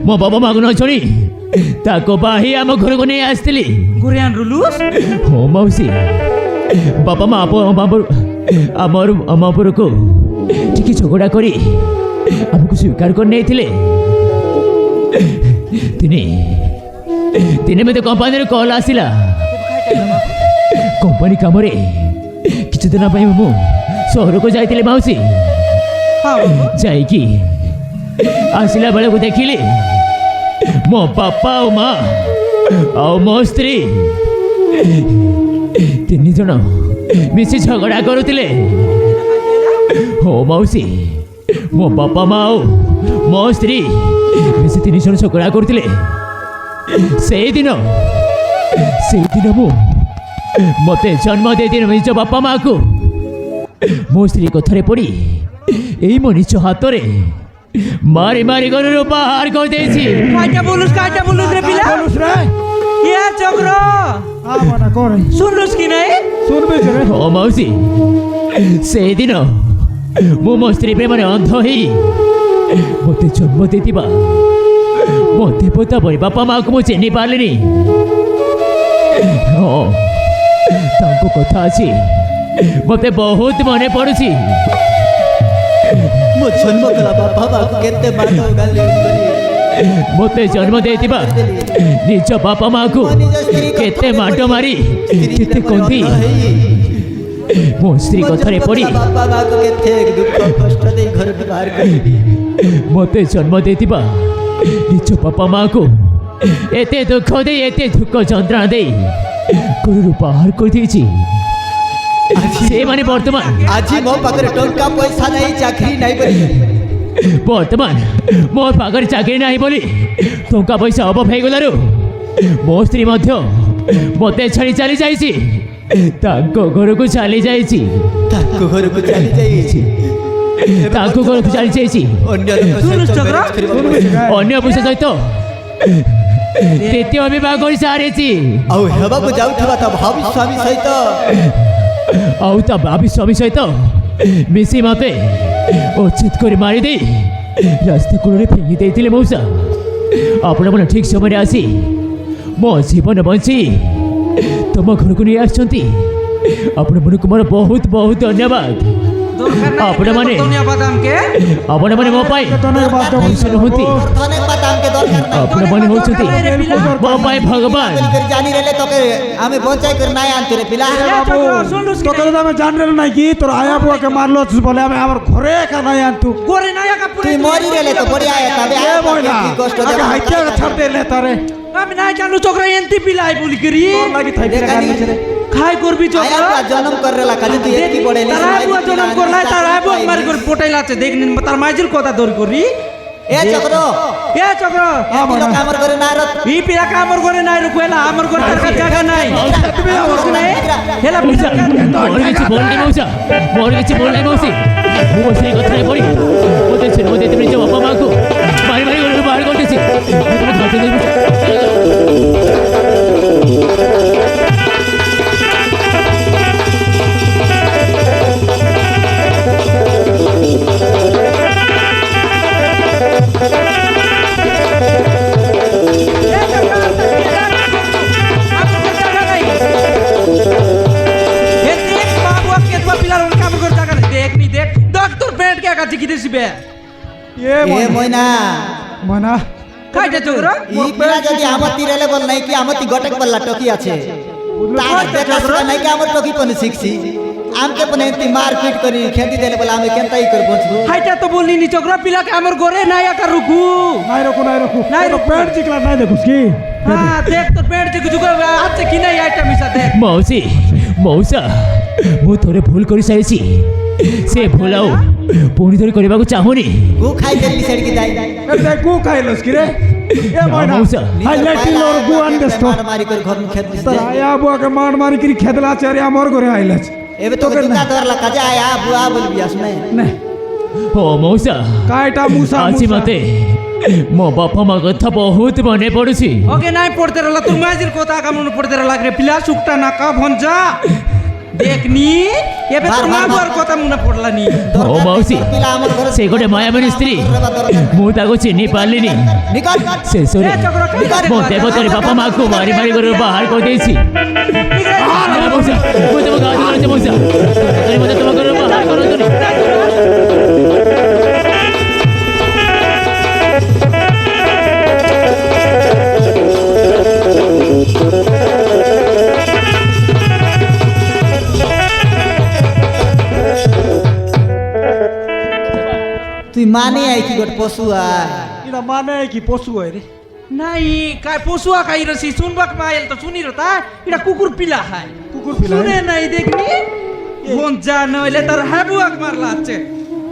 ମୋ ବାବା ମାକୁ ନ ଛୁଣି ତାକୁ ବାହି ଆମ ଘରକୁ ନେଇ ଆସିଥିଲି। ଘରେ ଆଣିଲୁସ୍? ହଁ ମାଉସୀ, ବାପା ମା ଆମ ଉପରକୁ ଟିକେ ଝଗଡ଼ା କରି ଆମକୁ ସ୍ୱୀକାର କରି ନେଇଥିଲେ। ଦିନେ ମୋତେ କମ୍ପାନୀରୁ କଲ୍ ଆସିଲା। କମ୍ପାନୀ କାମରେ କିଛି ଦିନ ପାଇଁ ମୁଁ ସହରକୁ ଯାଇଥିଲି ମାଉସୀ। ଯାଇକି ଆସିଲା ବେଳକୁ ଦେଖିଲି ମୋ ବାପା ଆଉ ମା ଆଉ ମୋ ସ୍ତ୍ରୀ ତିନି ଜଣ ମିଶି ଝଗଡ଼ା କରୁଥିଲେ। ହଁ ମାଉସୀ, ମୋ ବାପା ମା ଆଉ ମୋ ସ୍ତ୍ରୀ ମିଶି ତିନି ଜଣ ଝଗଡ଼ା କରୁଥିଲେ। ସେଇଦିନ ମୁଁ ମୋତେ ଜନ୍ମ ଦେଇଥିଲି ନିଜ ବାପା ମାକୁ ମୋ ସ୍ତ୍ରୀ କଥାରେ ପଡ଼ି ଏଇ ମୋ ନିଜ ହାତରେ ମାରି ମାରି ଘରରୁ ବାହାର କରିଦେଇଛି। কাটা বলুস রে পিলা? বলুস রে ইয়া চক্র আমাটা করে শুনলুস কি নাই? শুনবে রে। ହଁ ମାଉସୀ, ସେଇଦିନ ମୁଁ ମୋ ସ୍ତ୍ରୀ ପ୍ରେମରେ ଅନ୍ଧ ହେଇ ମୋତେ ଜନ୍ମ ଦେଇଥିବା ମୋ ଦେବତା ପରି ବାପା ମାଆକୁ ମୁଁ ଚିହ୍ନି ପାରିଲିନି। ହଁ, ତାଙ୍କ କଥା ଅଛି ମୋତେ ବହୁତ ମନେ ପଡ଼ୁଛି। ମୋ ଜନ୍ମ କଲା ବାପା ମାକୁ କେତେ ବାଟ ଗାଲି କରି ମୋତେ ଜନ୍ମ ଦେଇଥିବା ନିଜ ବାପା ମାଆକୁ କେତେ ମାଡ଼ ମାରି କେତେ କନ୍ଦି ମୋ ସ୍ତ୍ରୀ କଥାରେ ପଡ଼ି ବାପା ମାକୁ କେତେ ଦୁଃଖ କଷ୍ଟ ଦେଇ ଘରକୁ ବାହାର କରି ମୋତେ ଜନ୍ମ ଦେଇଥିବା ନିଜ ବାପା ମାଆକୁ ଏତେ ଦୁଃଖ ଦେଇ ଏତେ ଦୁଃଖ ଯନ୍ତ୍ରଣା ଦେଇ ଘରରୁ ବାହାର କରିଦେଇଛି। ସେମାନେ ବର୍ତ୍ତମାନ ଆଜି ମୋ ପାଖରେ ଟଙ୍କା ପଇସା ନାହିଁ, ଚାକିରି ନାହିଁ ବୋଲି ବର୍ତ୍ତମାନ ମୋ ପାଖରେ ଚାକିରି ନାହିଁ ବୋଲି ଟଙ୍କା ପଇସା ଅଭାବ ହେଇଗଲାରୁ ମୋ ସ୍ତ୍ରୀ ମଧ୍ୟ ମୋତେ ଛାଡ଼ି ଚାଲି ଯାଇଛି। ତାଙ୍କ ଘରକୁ ଚାଲି ଯାଇଛି। ତାଙ୍କ ଘରକୁ ଚାଲି ଯାଇଛି। ତାଙ୍କ ଘରକୁ ଚାଲି ଯାଇଛି। ଅନ୍ୟ ପୁରୁଷ ସହିତ ଦ୍ୱିତୀୟ ବିବାହ କରି ସାରିଛି। ଆଉ ହେବାକୁ ଯାଉଥିବା ତା ଭାବି ସ୍ୱାମୀ ସହିତ ଆଉ ତା ଭାବି ସ୍ୱାମୀ ସହିତ ମିଶି ମୋତେ ଉଚିତ କରି ମାରିଦେଇ ରାସ୍ତା କୂଳରେ ଫିଙ୍ଗି ଦେଇଥିଲେ। ମଉସା, ଆପଣମାନେ ଠିକ୍ ସମୟରେ ଆସି ମୋ ଜୀବନ ବଞ୍ଚି ତୁମ ଘରକୁ ନେଇ ଆସିଛନ୍ତି। ଆପଣମାନଙ୍କୁ ମୋର ବହୁତ ବହୁତ ଧନ୍ୟବାଦ। ଆପଣମାନେ ମୋ ପାଇଁ ମଣିଷ ନୁହନ୍ତି, ଆପଣମାନେ ହେଉଛନ୍ତି ମୋ ପାଇଁ ଭଗବାନ। ଜାଣିଲେ তোকে আমি বঞ্চাই করে নাই আনতে রে পিলা তোকে তো আমি জানলে নাই কি তোর আয়া বুয়াকে মারলো বলে আমি আমার ঘরে একা নাই আনতু ঘরে নাই একা পুরে তুই মরি রেলে তো বড়িয়া তবে এ ময়না আগে হাইতে ছাড় দে তারে আমি নাই জানো চক্র এনতি পিলাই বলি করি তোর লাগি থাইতে গালি রে খাই করবি চক্র আয়া জন্ম করেলা খালি তুই একই পড়ে নি তারা বুয়া জন্ম করলা তারা বুয়া মারি করে পটাইলাছে দেখনিন তার মাইজির কথা দর করি এ চক্র চক্র কামর করে না রত ই পিরা কামর করে নাই রুকুলা আমার ঘর তার জায়গা নাই তুমি আমার নাই হেলা মৌসা, ମୋର କିଛି ବୋଲନି ମଉସା, ମୋର କିଛି ବୋଲନି ମଉସୀ। ମୁଁ ସେଇ କଥାରେ ପଡ଼ି ମୋତେ ଜନ୍ମ ଦେଇଥିଲି ନିଜ ବାପା ମାଆକୁ ମାରି ମାରି ଘରକୁ ବାହାର କରିଦେଇଛି। এ ময়না ময়না খাইতে চক্র ই পিলা যদি আমতি রেলে বল নাই কি আমতি গটক বললা টকি আছে তার দেখা নাই কি আমর টকি পনে শিখছি আমকে পনে এতি মারপিট করি খেদি দেলে বলে আমি কেনতাই করে বসবো হাইটা তো বলনি নি চক্র পিলাকে আমার ঘরে নাই একা রুকু নাই রকু নাই রকু। পেট জিকলা নাই দেখুস কি হ্যাঁ দেখ তোর পেট থেকে যুগ আছে কি নাই আইটা মিশা দেখ ମାଉସୀ, ମଉସା, ମୁଁ ଥରେ ଭୁଲ କରିସାରିଛି। ସେ ଭୁଲ ଆଉ ପୁଣି ଥରେ କରିବାକୁ ଚାହୁଁନି। গু খাই দেলি সেড়কি যাই এ দেখু খাইলস কি রে এ ময়না মৌসা। হাইলাইট লোর গু আনদেস তো মারি করে ঘর খেদ দিস তোর আয়া বুয়াকে মার মারি কি খেদলা চারে আমার ঘরে আইলাছ এবে তো দুকা ধরলা কাজে আয়া বুয়া বলবি আসনে নে ହଁ ମଉସା, কাইটা মুসা ଆଜି ମୋତେ ମୋ ବାପା ମା କଥା ବହୁତ ମନେ ପଡ଼ୁଛି। ওকে নাই পড়তে রলা তোর মাইজির কথা কামন পড়তে রলা রে পিলা সুকটা না কা ভঞ্জা দেখনি এবে বার, তোর বার, মাগুয়ার বার। কথা মনে পড়লানি ও মাଉସୀ ସେ ଗୋଟେ ମାୟାମଣୀ ସ୍ତ୍ରୀ ମୁଁ ତାକୁ ଚିହ୍ନି ପାରିଲିନି নিকট ଶେଷରେ ଏ ଚକ୍ର ଖାଇ ମୋ ଦେବତାରୀ ବାପା ମାଆକୁ ମାରି ମାରି ଘରୁ ବାହାର କରିଦେଇଛି ନା, ମଉସା, ମୁଁ ତମ ଗାଁ କରୁଛି ମଉସା ଦେବତାରୀ ମୋତେ ତମ ଘରୁ ବାହାର କରନ୍ତୁନି তুই মানে আই কি গোট পশু আয় এটা মানে কি পশু হয় রে নাই কাই পশুয়া খাই রছি শুনবাক মাইল তো শুনি রতা এটা কুকুর পিলা খায় কুকুর পিলা শুনে নাই দেখনি কোন যা নইলে তার হাবুয়াক মারলা আছে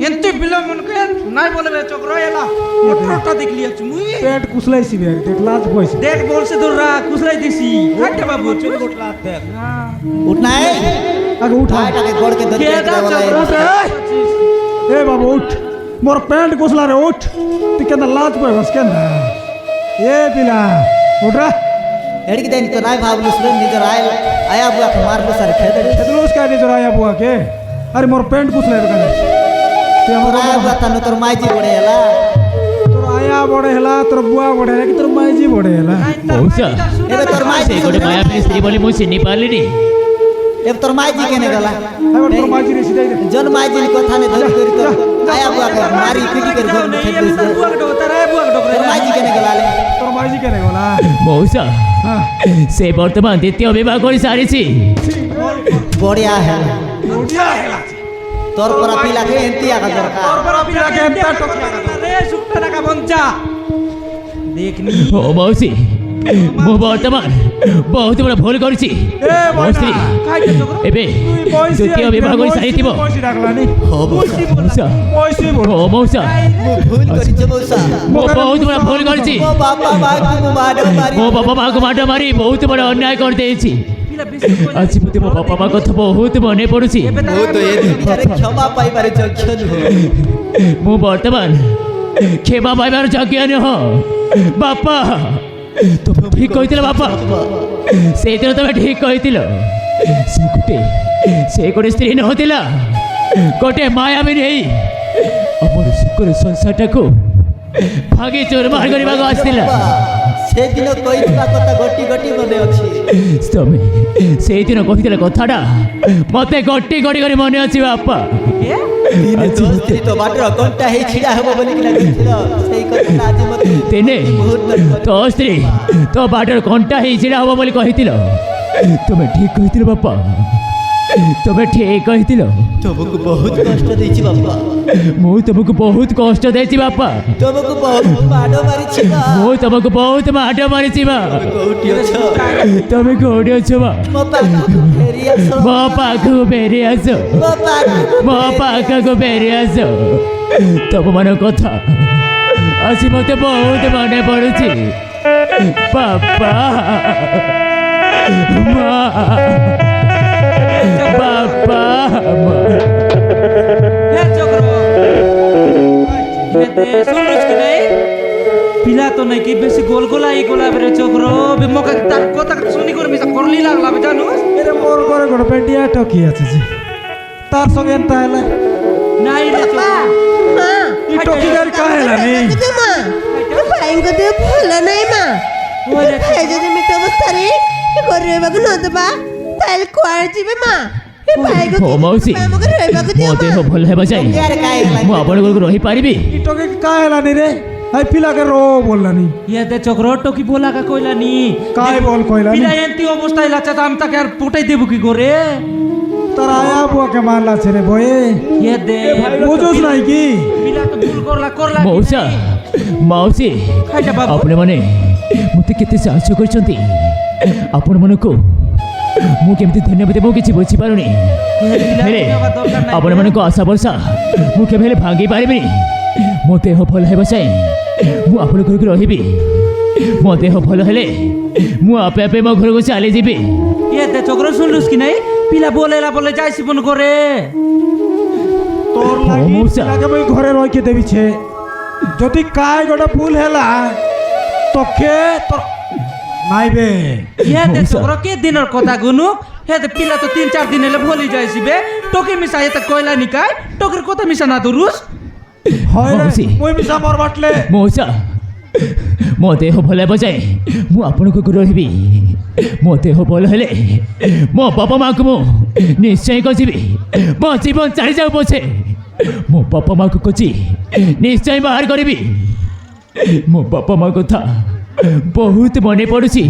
এনতে বিলা মন কেন নাই বলবে চক্র এলা মোটরটা দেখলি আছো মুই পেট কুসলাইছি বে দেখ লাজ বইছে দেখ বলছে তোরা কুসলাই দিছি খাইতে বাবু চল গোট লাজ দেখ উঠনা এ আগে উঠা আয়টাকে গড়কে ধরে কে দা চক্র এ বাবু উঠ মোর প্যান্ট কুসলা রে উঠ তুই কেন লাজ পাইবস কেন এ পিলা উঠরা এড়কি দেন তো নাই ভাবলু শুন নিজর আয় আয়া বুয়া মারলো সার খেদে এতলোস কা নিজর আয়া বুয়া কে আরে মোর প্যান্ট কুসলা রে কেন তুই আমার তোর আয়া বুয়া তানো তোর মাইজি বড়ে এলা তোর আয়া বড় হেলা তোর বুয়া বড় হেলা কি তোর মাইজি বড় হেলা মଉସା এবে তোর মাইজি ସେ ଗୋଟେ ମାୟାମଣୀ ସ୍ତ୍ରୀ ବୋଲି ମୁଁ ଚିହ୍ନି ପାରିଲିନି এবে তোর মাইজি কেনে গলা এবার তোর মাইজি রে সিধাই দে জন মাইজি কথা নে ধরি করি তোর আয়া বুয়া মারি পিটি করে ঘর খেদে তোর মাইজি কেনে গলা লে তোর মাইজি কেনে গলা মଉସା হ্যাঁ ସେ ବର୍ତ୍ତମାନ ଦ୍ୱିତୀୟ ବିବାହ କରିସାରିଛି বড়িয়া হেলা ওডিয়া হেলা তোর পরা পিলাকে এন্তি আগা দরকার দেখনি ଓ ମାଉସୀ ମୁଁ ବର୍ତ୍ତମାନ ବହୁତ ବଡ଼ ଭୁଲ କରିଛି ମୋ ସ୍ତ୍ରୀ ଏବେ ଦ୍ୱିତୀୟ ବିବାହ କରିସାରିଥିବ পয়সা রাখলানি ମଉସା পয়সা বড় ଓ ମଉସା ভুল করিছ বউসা ମୁଁ ବହୁତ ବଡ଼ ଭୁଲ କରିଛି ମୋ ବାପା ମାକୁ ମୁଁ ମାଡ ମାରି ମୋ ବାପା ମାଆକୁ ମାଡ଼ ମାରି ବହୁତ ବଡ଼ ଅନ୍ୟାୟ କରିଦେଇଛି ଆଜି ମୋତେ ମୋ ବାପା ମା କଥା ବହୁତ ମନେ ପଡ଼ୁଛି ମୁଁ ତ ଏ ଦୁନିଆରେ କ୍ଷମା ପାଇବାରେ ଯୋଗ୍ୟ ନୁହେଁ ମୁଁ ବର୍ତ୍ତମାନ କ୍ଷମା ପାଇବାର ଯୋଗ୍ୟ ନୁହଁ ବାପା ତମେ ଠିକ କହିଥିଲ ବାପା ସେଇଦିନ ତମେ ଠିକ କହିଥିଲ ସେ ଗୋଟେ ସ୍ତ୍ରୀ ନଥିଲା ଗୋଟେ ମାୟାବୀ ନେଇ ଆମର ସୁଖର ସଂସାରଟାକୁ ଭାଙ୍ଗି ଚୁରମାର କରିବାକୁ ଆସିଥିଲା ସେଦିନ କହିଥିବା କଥା ଗୋଟି ଗୋଟି ମନେ ଅଛି ତମେ ସେଇଦିନ କହିଥିଲା କଥାଟା ମତେ ଗୋଟି ଗୋଟି କରି ମନେ ଅଛି ବାପା ଦିନେ ତୋ ସ୍ତ୍ରୀ ତୋ ବାଟର କଣ୍ଟା ହେଇ ଛିଡ଼ା ହେବ ବୋଲି ଲାଗିଥିଲା ସେଇ କଥାଟା ଆଜି ମତେ ଦିନେ ବହୁତ ତୋ ସ୍ତ୍ରୀ ତୋ ବାଟର କଣ୍ଟା ହେଇ ଛିଡ଼ା ହବ ବୋଲି କହିଥିଲ ତମେ ଠିକ କହିଥିଲ ବାପା ତମେ ଠିକ କହିଥିଲ ତମକୁ ବହୁତ କଷ୍ଟ ଦେଇଛି ବାପା ମୁଁ ତମକୁ ବହୁତ କଷ୍ଟ ଦେଇଛି ବାପା ତମକୁ ବହୁତ ମାଡ ମାରିଛି ମା ମୁଁ ତମକୁ ବହୁତ ମାଡ଼ ମାରିଛି ବା କୋଉଠି ଅଛ ତମେ କୋଉଠି ଅଛ ବା ମୋ ପାଖକୁ ଫେରି ଆସ ମୋ ପାଖକୁ ଫେରି ଆସ ମୋ ପାଖକୁ ମୋ ପାଖକୁ ଫେରି ଆସ ତମ ମାନଙ୍କ କଥା ଆଜି ମତେ ବହୁତ ମନେ ପଡୁଛି ବାପା ମା ବାପା ମା পিলা তো নাই কি বেশি গোল গোলা এই গোলা বেরে চক্র মকা তার কথা শুনি করে মিশা করলি লাগলা জানো এরে মোর ঘরে গোট পেন্টিয়া টকি আছে যে তার সঙ্গে এন্তা হেলা নাই রে মা ই টকি গার কা হেলা নি কিন্তু মা ভাইଙ୍କ ଦେହ ଭଲ ନାହିଁ ମା ଭାଇ ଯଦି ଏମିତି ଅବସ୍ଥାରେ ଘରେ ରହିବାକୁ ନ ଦେବା ତାହେଲେ କୁଆଡ଼େ ଯିବେ ମା ଏ ଭାଇକୁ ଓ ମାଉସୀ ଆମ ଘରେ ରହିବାକୁ ମୋ ଦିଅ ଦେହ ମା ଭଲ ହେବା ଯାଏ ইয়ারে কাই ମୁଁ ଆପଣଙ୍କ ଘରକୁ ରହିପାରିବି ই টকি কা হেলা নি রে আই পিলাকে রো বললানি ইয়ে দে চক্র টকি বলা কা কইলা নি কাই বল কইলানি পিলা এন্তি অবস্থায় লাচা আমি তাকে আর পটাই দেব কি করে তোর আয়া বুয়াকে মারলা ছেড়ে বয়ে ইয়ে দে বুঝোস নাই কি পিলা তো ভুল করলা করলা ମଉସା ମାଉସୀ ଖାଇଟା ବାବୁ ଆପଣମାନେ ମୋତେ କେତେ ସାହାଯ୍ୟ କରିଛନ୍ତି ଆପଣମାନଙ୍କୁ ମୁଁ କେମିତି ଧନ୍ୟବାଦ ଦେବ କିଛି ବୁଝିପାରୁନି ହେଲେ ଆପଣମାନଙ୍କ ଆଶା ବର୍ଷା ମୁଁ କେବେ ହେଲେ ଭାଙ୍ଗି ପାରିବିନି ମୋ ଦେହ ଭଲ ହେବା ଯାଏଁ ମୁଁ ଆପଣଙ୍କ ଘରକୁ ରହିବି ମୋ ଦେହ ଭଲ ହେଲେ ମୁଁ ଆପେ ଆପେ ମୋ ଘରକୁ ଚାଲିଯିବି ইয়ে দে চক্র শুনলুস কি নাই পিলা বলেলা বলে যাইছি মন করে তোর লাগি মৌসা। পিলাকে মই ঘরে রইকে দেবিছে যদি কাই গোটা ভুল হেলা তোকে তোর নাইবে ইয়ে দে মৌসা। চক্র কে দিনের কথা গুনু হে তো পিলা তো 3-4 দিন হলে ভুলি যাইছিবে তোকে মিশা এতে কইলা নিকাই তোকের কথা মিশা না দরুস হয় রে মাউসী। মুই মিছা মোর বাটলে মৌসা ମୋ ଦେହ ଭଲ ହେବ ଯାଏ ମୁଁ ଆପଣଙ୍କ ଘରେ ରହିବି ମୋ ଦେହ ଭଲ ହେଲେ ମୋ ବାପା ମାଆକୁ ମୁଁ ନିଶ୍ଚୟ ଖୋଜିବି ମୋ ଜୀବନ ଚାଲିଯାଉ ପଛେ ମୋ ବାପା ମାଆକୁ ଖୋଜି ନିଶ୍ଚୟ ବାହାର କରିବି ମୋ ବାପା ମାଆ କଥା ବହୁତ ମନେ ପଡ଼ୁଛି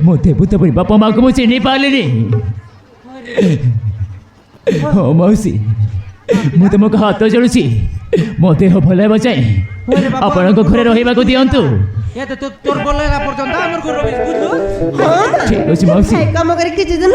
ମୋ ଦେବୁତ ପରି ବାପା ମାଆକୁ ମୁଁ ଚିହ୍ନି ପାରିଲିନି ହଁ ମାଉସୀ ମୁଁ ତୁମକୁ ହାତ ଯୋଡ଼ୁଛି ମୋ ଦେହ ଭଲ ହେବା ଯାଏ ଆପଣଙ୍କ ଘରେ ରହିବାକୁ ଦିଅନ୍ତୁ এতে তো তোর বলে পর্যন্ত আমার ঘর রবিস বুঝলু ହଁ ମା ଠିକ୍ ଅଛି ମାଉସୀ କାମ କରି କିଛି ଦିନ